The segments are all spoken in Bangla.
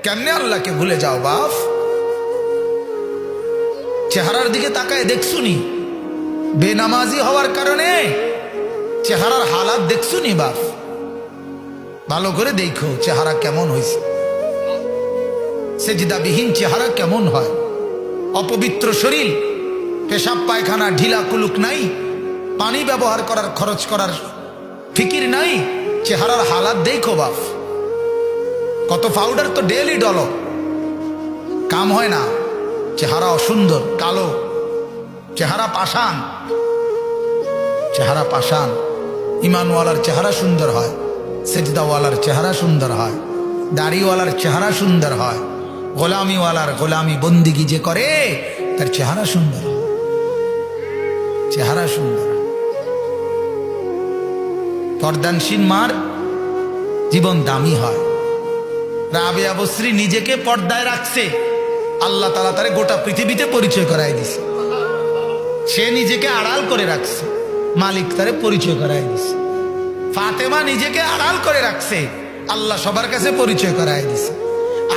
কেমনে আল্লাহকে ভুলে যাও বাপ? চেহারার দিকে তাকায় দেখছুনি? বেনামাজি হওয়ার কারণে চেহারার হালাত দেখছুনি বাপ? ভালো করে দেখো চেহারা কেমন হয়েছে, সেজদাবিহীন চেহারা কেমন হয়, অপবিত্র শরীর, পেশাব পায়খানা ঢিলা কুলুক নাই, পানি ব্যবহার করার খরচ করার ফিকির নাই, চেহারার হালাত দেখো বাপ। কত পাউডার তো ডেলি ডলো, কাম হয় না, চেহারা অসুন্দর, কালো চেহারা, পাষাণ চেহারা, পাষাণ। ইমানওয়ালার চেহারা সুন্দর হয়, সেজদাওয়ালার চেহারা সুন্দর হয়, দাড়িওয়ালার চেহারা সুন্দর হয়, গোলামিওয়ালার গোলামি বন্দিগি যে করে তার চেহারা সুন্দর, চেহারা সুন্দর। পর্দানশীল মার জীবন দামি হয়। রাবেয়া বসরি নিজেকে পর্দায় রাখছে, আল্লাহ তাআলা তারে গোটা পৃথিবীতে পরিচয় করায় দিছে। সে নিজেকে আড়াল করে রাখছে, মালিক তারে পরিচয় করায় দিছে। ফাতেমা নিজেকে আড়াল করে রাখছে, আল্লাহ সবার কাছে পরিচয় করায় দিছে।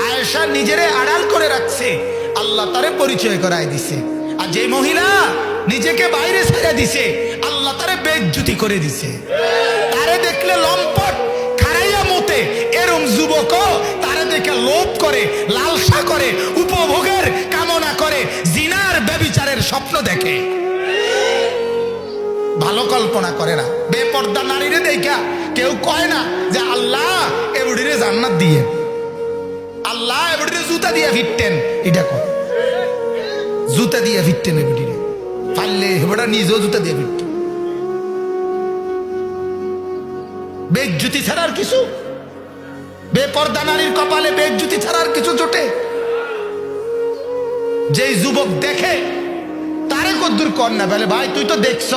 আয়েশা নিজেরে আড়াল করে রাখছে, আল্লাহ তারে পরিচয় করায় দিছে। আর যে মহিলা নিজেকে বাইরে ছেড়ে দিছে, আল্লাহ তারে বেইজ্জতি করে দিছে। তারে দেখলে লম্পট খারাইয়া মতে, এরম যুবক তারে দেখে লোভ করে, লালসা করে, উপভোগের কামনা করে, জিনার ব্যভিচারের স্বপ্ন দেখে, ভালো কল্পনা করে না। বেপর্দা নারীরে দেখা কেউ কয় না যে আল্লাহ এবুড়িরে জান্নাত দিয়ে, আল্লাহ এবুড়িরে জুতা দিয়ে ফিরতেন, এটা কয় জুতা দিয়ে ফিরতেন, এবুড়িরে পারলে হেবড়া নিজেও জুতা দিয়ে ফিরতেন। বেজ্জুতি ছাড়ার কিছু, বেপর্দা নারীর কপালে বেজ্জুতি ছাড়ার কিছু জোটে। যেই যুবক দেখে তারে কদ্দুর কর না, বলে ভাই তুই তো দেখছ,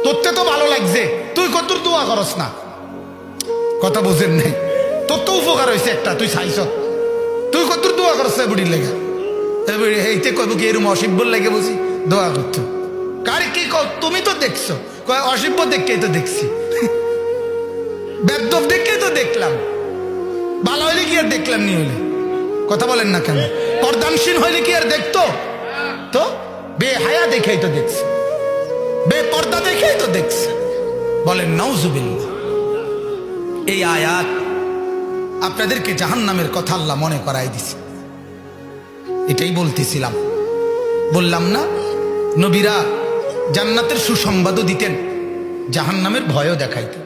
তোরতে তো ভালো লাগছে, তুই কদ্দুর দোয়া করস না। কথা বুঝেন নাই? তোর তো উপকার হয়েছে একটা, তুই চাইছ, তুই কদ্দুর দোয়া করস বুড়ির লেগে। এইতে কইব কি এরম অসিব্বর লেগে বুঝি দোয়া করতো? কার কি তুমি তো দেখছো, কয় অসিব্য দেখেই তো দেখছি, বেদব দেখেই তো দেখলাম, ভালো হইলে কি আর দেখলাম নি হইলে? কথা বলেন না কেন? পর্দানশীল হইলে কি আর দেখতো? তো বেহায়া দেখেই তো দেখছে, বেপর্দা দেখেই তো দেখছে। বলেন নাউজুবিল্লাহ। এই আয়াত আপনাদেরকে জাহান্নামের কথা আল্লাহ মনে করাই দিছে। এটাই বলতেছিলাম, বললাম না নবীরা জান্নাতের সুসংবাদও দিতেন, জাহান্নামের ভয়ও দেখাইতেন।